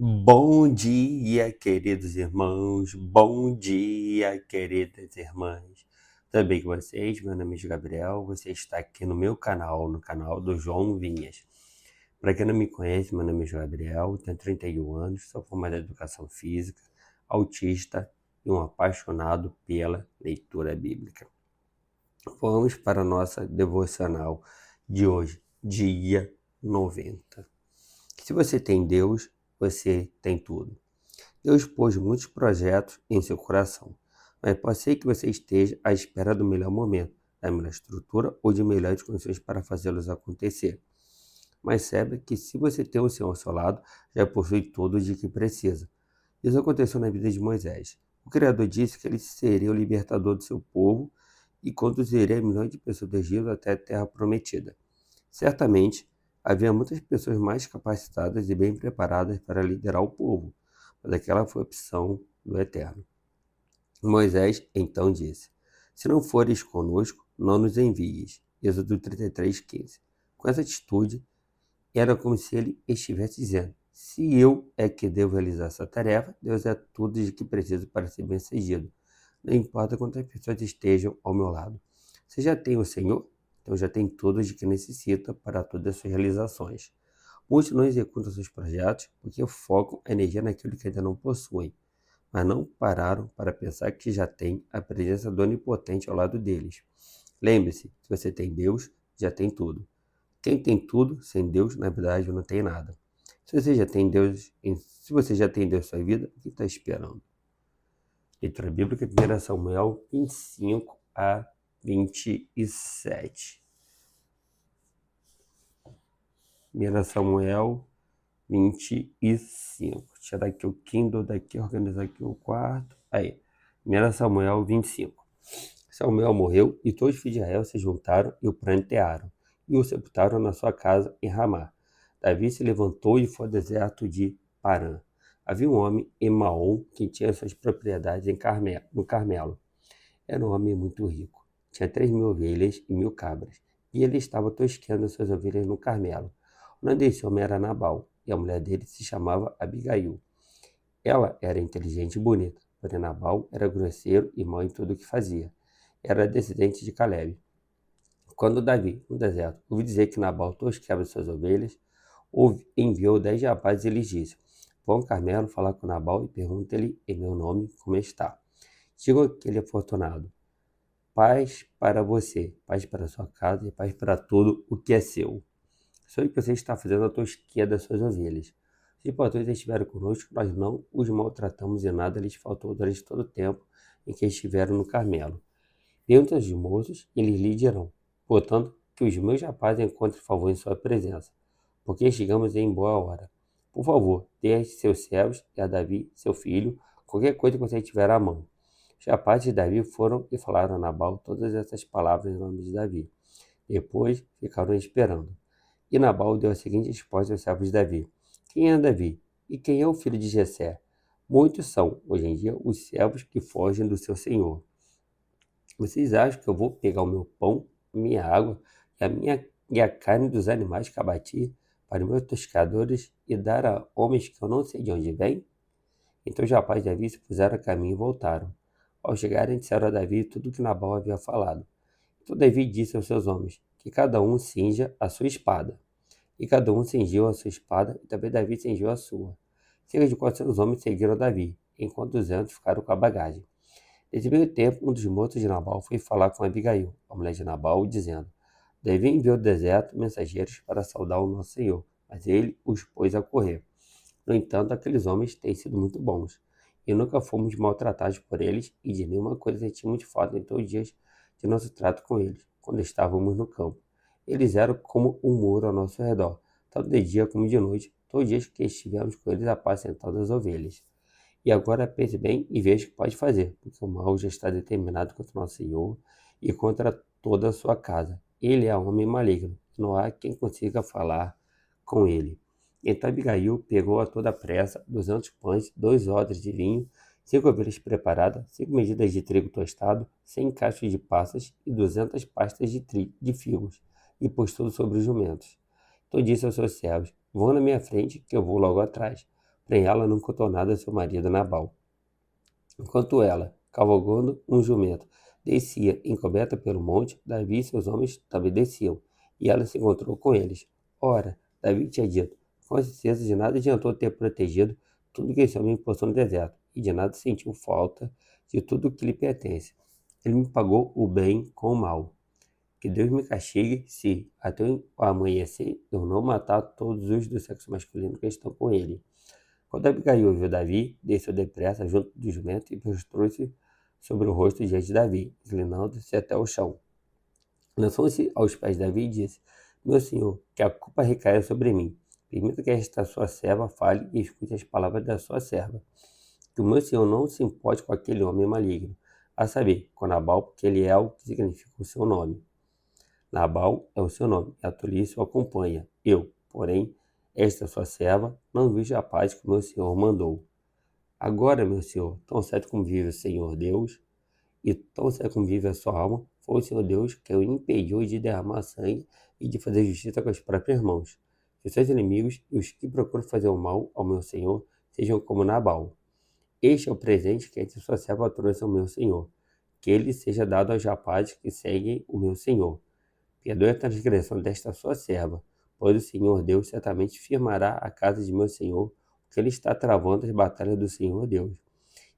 Bom dia, queridos irmãos. Bom dia, queridas irmãs. Tudo bem com vocês? Meu nome é Gabriel. Você está aqui no meu canal, no canal do João Vinhas. Para quem não me conhece, meu nome é Gabriel, tenho 31 anos, sou formado em educação física, autista e um apaixonado pela leitura bíblica. Vamos para a nossa devocional de hoje, dia 90. Se você tem Deus, você tem tudo. Deus pôs muitos projetos em seu coração, mas pode ser que você esteja à espera do melhor momento, da melhor estrutura ou de melhores condições para fazê-los acontecer. Mas saiba que se você tem o Senhor ao seu lado, já possui tudo de que precisa. Isso aconteceu na vida de Moisés. O Criador disse que ele seria o libertador do seu povo e conduziria milhões de pessoas do Egito até a terra prometida. Certamente, havia muitas pessoas mais capacitadas e bem preparadas para liderar o povo, mas aquela foi a opção do Eterno. Moisés então disse: Se não fores conosco, não nos envies. Êxodo 33:15. Com essa atitude, era como se ele estivesse dizendo: Se eu é que devo realizar essa tarefa, Deus é tudo de que preciso para ser bem-sucedido. Não importa quantas pessoas estejam ao meu lado. Você já tem o Senhor? Então já tem tudo de que necessita para todas as suas realizações. Muitos não executam seus projetos porque focam a energia naquilo que ainda não possuem, mas não pararam para pensar que já tem a presença do Onipotente ao lado deles. Lembre-se, se você tem Deus, já tem tudo. Quem tem tudo, sem Deus, na verdade, não tem nada. Se você já tem Deus em sua vida, o que está esperando? Leitura bíblica, 1 Samuel 25 a 27. 1 Samuel 25. Tirar aqui o Kindle daqui, organizar aqui o quarto. Aí, 1 Samuel 25. Samuel morreu e todos os filhos de Israel se juntaram e o prantearam, e o sepultaram na sua casa em Ramá. Davi se levantou e foi ao deserto de Parã. Havia um homem em Maom que tinha suas propriedades no Carmelo. Era um homem muito rico. Tinha 3.000 ovelhas e 1.000 cabras, e ele estava tosqueando suas ovelhas no Carmelo. O nome desse homem era Nabal, e a mulher dele se chamava Abigail. Ela era inteligente e bonita, porém Nabal era grosseiro e mau em tudo o que fazia. Era descendente de Caleb. Quando Davi, no deserto, ouviu dizer que Nabal tosqueava suas ovelhas, enviou 10 rapazes e lhes disse: Vão ao Carmelo falar com Nabal e pergunte-lhe em meu nome como está. Digam que ele é afortunado. Paz para você, paz para sua casa e paz para tudo o que é seu. Sei que você está fazendo a tosquia das suas ovelhas. Se portanto estiveram conosco, nós não os maltratamos e nada lhes faltou durante todo o tempo em que estiveram no Carmelo. Pergunta aos moços e eles lhe dirão: Portanto, que os meus rapazes encontrem favor em sua presença, porque chegamos em boa hora. Por favor, dê a seus servos e a Davi, seu filho, qualquer coisa que você tiver à mão. Os rapazes de Davi foram e falaram a Nabal todas essas palavras em nome de Davi. Depois ficaram esperando. E Nabal deu a seguinte resposta aos servos de Davi: Quem é Davi? E quem é o filho de Jessé? Muitos são, hoje em dia, os servos que fogem do seu senhor. Vocês acham que eu vou pegar o meu pão, minha água e a carne dos animais que abati para meus toscadores e dar a homens que eu não sei de onde vêm? Então os rapazes de Davi se puseram a caminho e voltaram. Ao chegarem, disseram a Davi tudo o que Nabal havia falado. Então Davi disse aos seus homens que cada um cinja a sua espada. E cada um cingiu a sua espada, e também Davi cingiu a sua. Cerca de 400 homens seguiram Davi, enquanto 200 ficaram com a bagagem. Nesse meio tempo, um dos moços de Nabal foi falar com Abigail, a mulher de Nabal, dizendo: Davi enviou do deserto mensageiros para saudar o nosso senhor, mas ele os pôs a correr. No entanto, aqueles homens têm sido muito bons, e nunca fomos maltratados por eles, e de nenhuma coisa sentimos falta em todos os dias de nosso trato com eles, quando estávamos no campo. Eles eram como um muro ao nosso redor, tanto de dia como de noite, todos os dias que estivemos com eles apacentando as ovelhas. E agora pense bem e veja o que pode fazer, porque o mal já está determinado contra o nosso Senhor e contra toda a sua casa. Ele é um homem maligno, não há quem consiga falar com ele. Então Abigail pegou a toda pressa 200 pães, 2 odres de vinho, 5 ovelhas preparadas, 5 medidas de trigo tostado, 100 cachos de passas e 200 pastas de figos, e pôs tudo sobre os jumentos. Então disse aos seus servos: Vão na minha frente, que eu vou logo atrás. nem ela não contou nada a seu marido Nabal. Enquanto ela, cavalgando um jumento, descia encoberta pelo monte, Davi e seus homens também desciam, e ela se encontrou com eles. Ora, Davi tinha dito: com certeza de nada adiantou ter protegido tudo que esse homem postou no deserto, e de nada sentiu falta de tudo o que lhe pertence. Ele me pagou o bem com o mal. Que Deus me castigue se, até o amanhecer, eu não matar todos os do sexo masculino que estão com ele. Quando Abigail viu Davi, desceu depressa junto do jumento e prostrou-se sobre o rosto diante de Davi, inclinando-se até o chão. Lançou-se aos pés de Davi e disse: Meu senhor, que a culpa recaia sobre mim. Permita que esta sua serva fale e escute as palavras da sua serva. Que o meu senhor não se importe com aquele homem maligno, a saber, com Nabal, porque ele é o que significa o seu nome. Nabal é o seu nome, e a tolice o acompanha. Eu, porém, esta sua serva, não vejo a paz que o meu senhor mandou. Agora, meu senhor, tão certo como vive o Senhor Deus, e tão certo como vive a sua alma, foi o Senhor Deus que o impediu de derramar sangue e de fazer justiça com as próprias mãos. Que os seus inimigos e os que procuram fazer o mal ao meu senhor sejam como Nabal. Este é o presente que esta sua serva trouxe ao meu senhor. Que ele seja dado aos rapazes que seguem o meu senhor. Perdoe a transgressão desta sua serva, pois o Senhor Deus certamente firmará a casa de meu senhor, porque ele está travando as batalhas do Senhor Deus.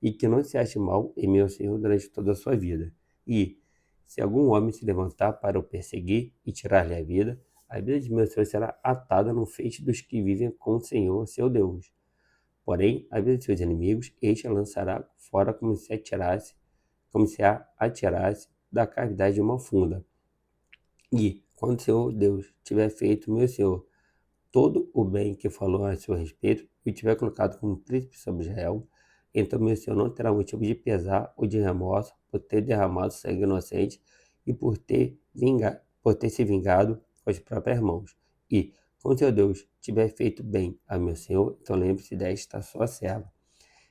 E que não se ache mal em meu senhor durante toda a sua vida. E, se algum homem se levantar para o perseguir e tirar-lhe a vida de meu senhor será atada no feixe dos que vivem com o Senhor, seu Deus. Porém, a vida de seus inimigos, este a lançará fora como se a atirasse da cavidade de uma funda. E, quando o Senhor Deus tiver feito, meu Senhor, todo o bem que falou a seu respeito, e tiver colocado como príncipe sobre Israel, então meu Senhor não terá motivo de pesar ou de remorso por ter derramado sangue inocente e por ter se vingado com as próprias mãos. E, quando seu Deus tiver feito bem a meu Senhor, então lembre-se desta sua serva.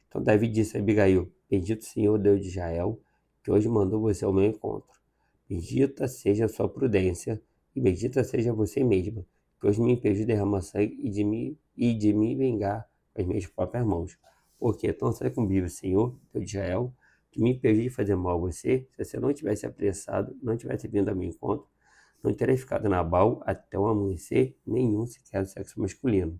Então Davi disse a Abigail: Bendito Senhor Deus de Israel, que hoje mandou você ao meu encontro. Bendita seja a sua prudência, e bendita seja você mesma, que hoje me impediu de derramar sangue e de me vingar com as minhas próprias mãos. Porque tão certo como vive o Senhor, Deus de Israel, que me impediu de fazer mal a você, se você não tivesse apressado, não tivesse vindo ao meu encontro, não teria ficado na Nabal até o amanhecer, nenhum sequer do sexo masculino.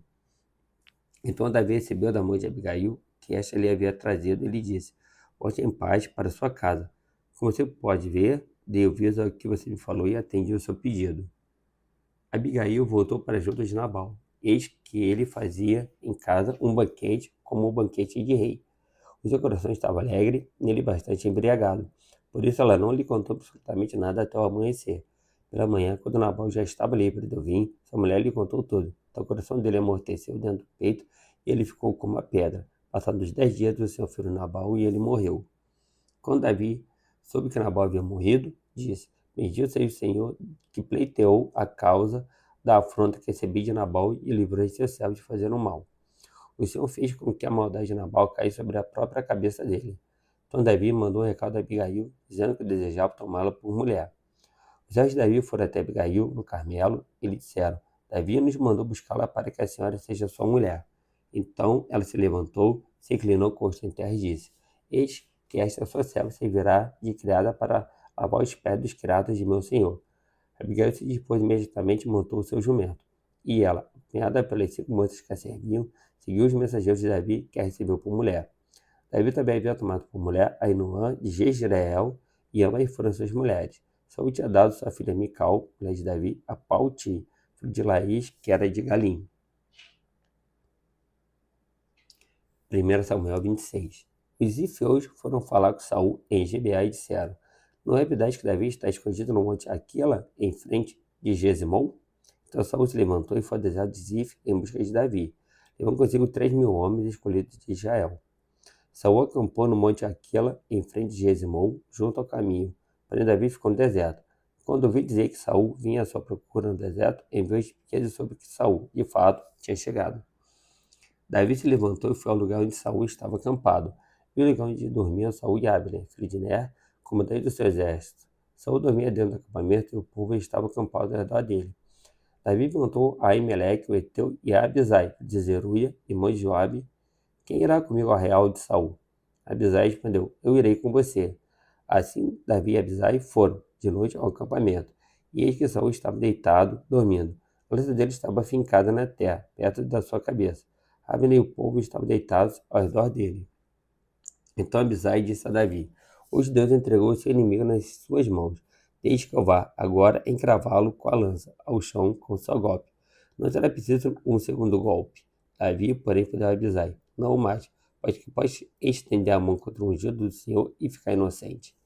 Então Davi recebeu da mão de Abigail, que esta lhe havia trazido, e lhe disse: Volte em paz para sua casa. Como você pode ver, dei ouvidos ao que você me falou e atendi o seu pedido. Abigail voltou para junto de Nabal. Eis que ele fazia em casa um banquete como um banquete de rei. O seu coração estava alegre e ele bastante embriagado. Por isso ela não lhe contou absolutamente nada até o amanhecer. Pela manhã, quando Nabal já estava livre do vinho, sua mulher lhe contou tudo. Então o coração dele amorteceu dentro do peito e ele ficou como uma pedra. Passados os 10 dias do seu filho Nabal e ele morreu. Quando Davi soube que Nabal havia morrido, disse: Bendito seja o Senhor que pleiteou a causa da afronta que recebi de Nabal e livrou seu servo de fazer o mal. O Senhor fez com que a maldade de Nabal caísse sobre a própria cabeça dele. Então Davi mandou um recado a Abigail, dizendo que desejava tomá-la por mulher. Os servos de Davi foram até Abigail, no Carmelo, e lhe disseram: Davi nos mandou buscá-la para que a senhora seja sua mulher. Então ela se levantou, se inclinou com o rosto em terra e disse: Eis que esta sua serva servirá de criada para lavar os pés dos criados de meu senhor. Abigail se dispôs imediatamente e montou o seu jumento. E ela, acompanhada pelas 5 moças que a serviam, seguiu os mensageiros de Davi, que a recebeu por mulher. Davi também havia tomado por mulher a Ainoã de Jezreel, e ambas foram suas mulheres. Saúl tinha dado sua filha Mical, mulher de Davi, a Palti, filho de Laís, que era de Galim. 1 Samuel 26. Os ifeus foram falar com Saul em Gibeá e disseram: Não é verdade que Davi está escondido no monte Aquila, em frente de Jezimon? Então Saul se levantou e foi ao deserto de Zif em busca de Davi, levando consigo 3.000 homens escolhidos de Israel. Saul acampou no monte Aquila, em frente de Jezimon, junto ao caminho, porém Davi ficou no deserto. Quando ouvi dizer que Saul vinha à sua procura no deserto, enviou espias sobre que Saul, de fato, tinha chegado. Davi se levantou e foi ao lugar onde Saul estava acampado, e o lugar onde dormiam Saul e Abner, filho de Ner, comandante do seu exército. Saul dormia dentro do acampamento e o povo estava acampado ao redor dele. Davi perguntou a Aimeleque, o Eteu, e a Abisai, de Zeruia, irmão de Joabe, quem irá comigo ao arraial de Saul? Abisai respondeu: eu irei com você. Assim Davi e Abisai foram de noite ao acampamento, e eis que Saul estava deitado, dormindo. A lança dele estava fincada na terra, perto da sua cabeça. Abner e o povo estavam deitados ao redor dele. Então Abisai disse a Davi: hoje Deus entregou o seu inimigo nas suas mãos. Deixe que eu vá agora encravá-lo com a lança ao chão com seu golpe. Não será preciso um segundo golpe. Davi, porém, foi a Abisai: não mais, pois que pode estender a mão contra o ungido do Senhor e ficar inocente.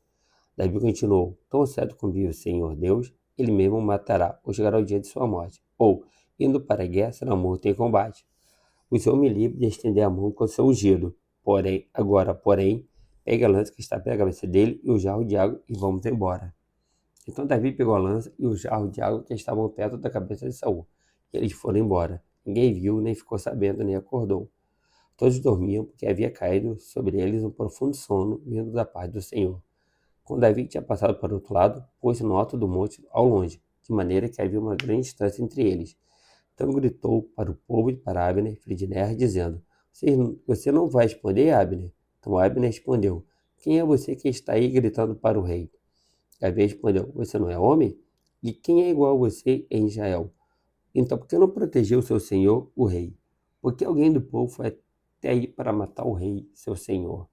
Davi continuou: tão certo como vive o Senhor Deus, ele mesmo o matará, ou chegará o dia de sua morte. Ou, indo para a guerra, será morto em combate. O Senhor me livre de estender a mão com o seu ungido. Porém, pegue a lança que está pela cabeça dele e o jarro de água e vamos embora. Então Davi pegou a lança e o jarro de água que estavam perto da cabeça de Saul. E eles foram embora. Ninguém viu, nem ficou sabendo, nem acordou. Todos dormiam, porque havia caído sobre eles um profundo sono vindo da parte do Senhor. Quando Davi tinha passado para o outro lado, pôs-se no alto do monte ao longe, de maneira que havia uma grande distância entre eles. Então gritou para o povo e para Abner, filho de Ner, dizendo: você não vai responder, Abner? Então Abner respondeu: quem é você que está aí gritando para o rei? Davi respondeu: você não é homem? E quem é igual a você em Israel? Então por que não protegeu seu senhor, o rei? Porque alguém do povo foi até aí para matar o rei, seu senhor.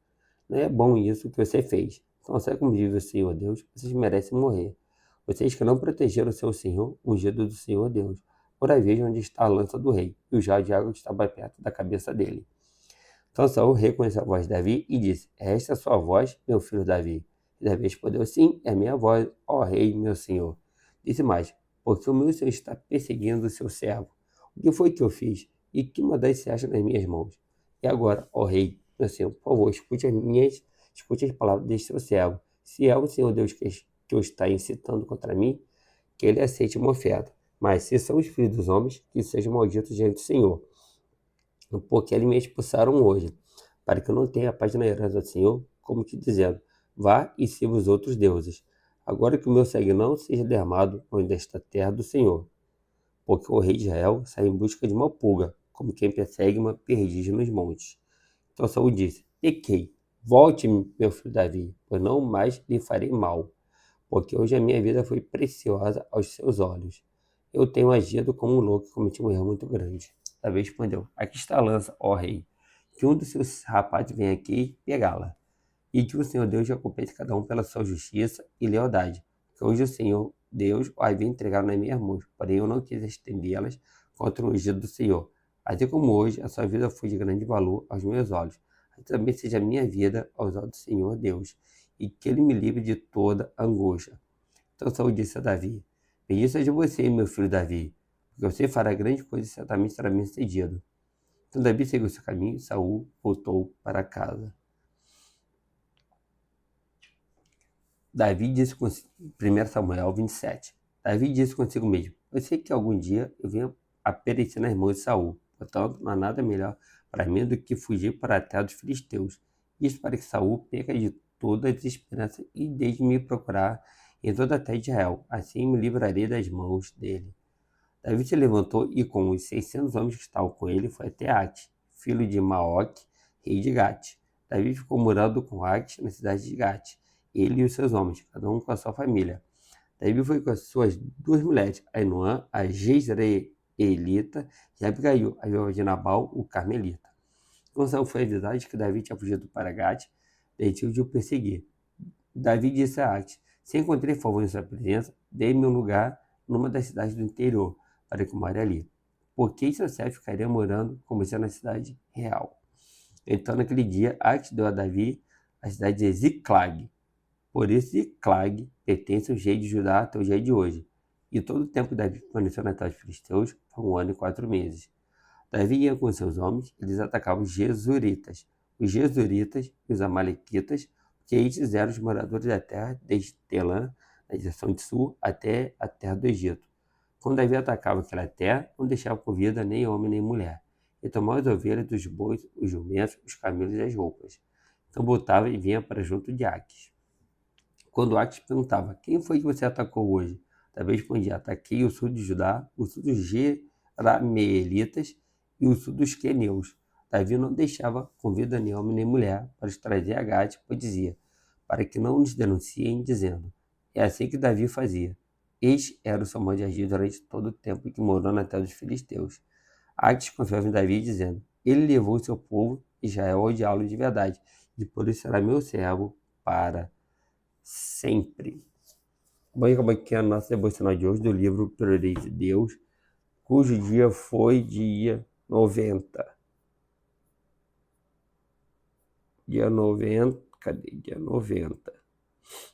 Não é bom isso que você fez. Então, assim como vive o Senhor Deus, vocês merecem morrer. Vocês que não protegeram o seu Senhor, ungido do Senhor Deus. Por aí vejam onde está a lança do rei, e o jarro de água que estava perto da cabeça dele. Então Saul reconheceu a voz de Davi e disse: é esta a sua voz, meu filho Davi? E Davi respondeu: sim, é minha voz, ó rei, meu senhor. Disse mais: porque o meu senhor está perseguindo o seu servo. O que foi que eu fiz? E que maldade se acha nas minhas mãos? E agora, ó rei, meu senhor, por favor, escute as palavras deste seu servo. Se é o Senhor Deus que o está incitando contra mim, que ele aceite uma oferta. Mas se são os filhos dos homens, que sejam malditos diante do Senhor, porque eles me expulsaram hoje, para que eu não tenha paz na herança do Senhor, como te dizendo: vá e sirva os outros deuses. Agora que o meu sangue não seja derramado onde esta terra do Senhor, porque o rei de Israel sai em busca de uma pulga, como quem persegue uma perdiz nos montes. Então Saul disse: pequei, volte-me, meu filho Davi, pois não mais lhe farei mal, porque hoje a minha vida foi preciosa aos seus olhos. Eu tenho agido como um louco e cometi um erro muito grande. Davi respondeu: aqui está a lança, ó rei, que um dos seus rapazes venha aqui pegá-la, e que o Senhor Deus recompense cada um pela sua justiça e lealdade, que hoje o Senhor Deus o havia entregado nas minhas mãos, porém eu não quis estendê-las contra o ungido do Senhor. Assim como hoje a sua vida foi de grande valor aos meus olhos, assim também seja a minha vida aos olhos do Senhor Deus, e que ele me livre de toda angústia. Então Saul disse a Davi: bendito seja você, meu filho Davi, porque você fará grande coisa e certamente será bem sucedido. Então Davi seguiu seu caminho e Saul voltou para casa. Davi disse com 1 Samuel 27. Davi disse consigo mesmo: eu sei que algum dia eu venho a perecer nas mãos de Saul, portanto não há nada melhor para mim do que fugir para a terra dos filisteus. Isso para que Saul perca de toda a esperança e deixe de me procurar em toda a terra de Israel. Assim me livrarei das mãos dele. Davi se levantou e com os 600 homens que estavam com ele foi até Ate, filho de Maoque, rei de Gate. Davi ficou morando com Ate na cidade de Gate, ele e os seus homens, cada um com a sua família. Davi foi com as suas duas mulheres, Ainoã, a Jezreelita, e Abigail, a viúva de Nabal, o Carmelita. Quando Saul foi avisado de que Davi tinha fugido para Gate, decidiu de o perseguir. Davi disse a Ate: se encontrei favor em sua presença, dê-me um lugar numa das cidades do interior, para que eu more ali. Porque seu servo ficaria morando com você na cidade real. Então, naquele dia, Ate deu a Davi a cidade de Ziclag. Por isso, Ziclag pertence ao rei de Judá até o dia de hoje. E todo o tempo que Davi permaneceu na terra dos filisteus foi 1 ano e 4 meses. Davi ia com seus homens, eles atacavam os Gesuritas e os Amalequitas, que estes eram os moradores da terra, desde Telã, na direção de sul, até a terra do Egito. Quando Davi atacava aquela terra, não deixava com vida nem homem nem mulher. Ele tomava as ovelhas, os bois, os jumentos, os camelos e as roupas. Então voltava e vinha para junto de Aques. Quando Aques perguntava: quem foi que você atacou hoje? Davi respondia: ataquei o sul de Judá, o sul dos Jerameelitas e o sul dos Queneus. Davi não deixava com vida nem homem nem mulher para os trazer a Gade, pois dizia, para que não nos denunciem, dizendo, é assim que Davi fazia. Este era o seu modo de agir durante todo o tempo em que morou na terra dos filisteus. Aques confiava em Davi, dizendo, ele levou o seu povo, Israel, a odiá-lo de verdade, e por isso será meu servo para sempre. Bom, e como é que é a nossa devocional de hoje do livro Priorize Deus, cujo dia foi dia 90. Dia 90, cadê? Dia 90.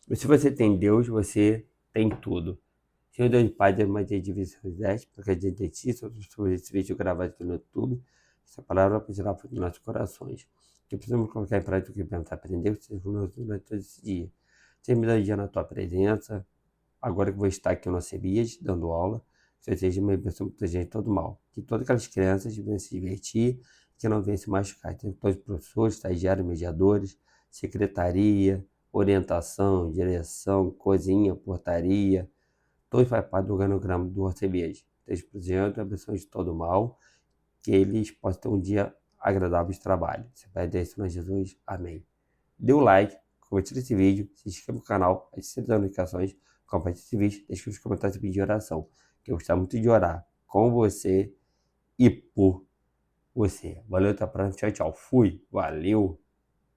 E se você tem Deus, você tem tudo. Senhor Deus Pai, Deus mais de divisão exército, porque a gente tem ti, sobre esse vídeo gravado aqui no YouTube, essa palavra vai tirar para os nossos corações. Que precisamos colocar em prática o que vamos aprender, que seja conosco durante todo esse dia. Seja me dando dia na tua presença, agora que vou estar aqui no CEBIAS, dando aula, que seja uma bênção para gente todo mal. Que todas aquelas crianças venham se divertir, que não venham se machucar. Então, todos os professores, estagiários, mediadores, secretaria, orientação, direção, cozinha, portaria, todos fazem parte do organograma do CEBIAS. Esteja protegendo a bênção de todo mal, que eles possam ter um dia agradável de trabalho. Se pede isso em Jesus. Amém. Dê um like, compartilhe esse vídeo, se inscreva no canal, ative as notificações, compartilhe esse vídeo, deixe nos comentários e pedir oração, que eu gostaria muito de orar com você e por você. Valeu, até a próxima. Tchau, tchau. Fui. Valeu.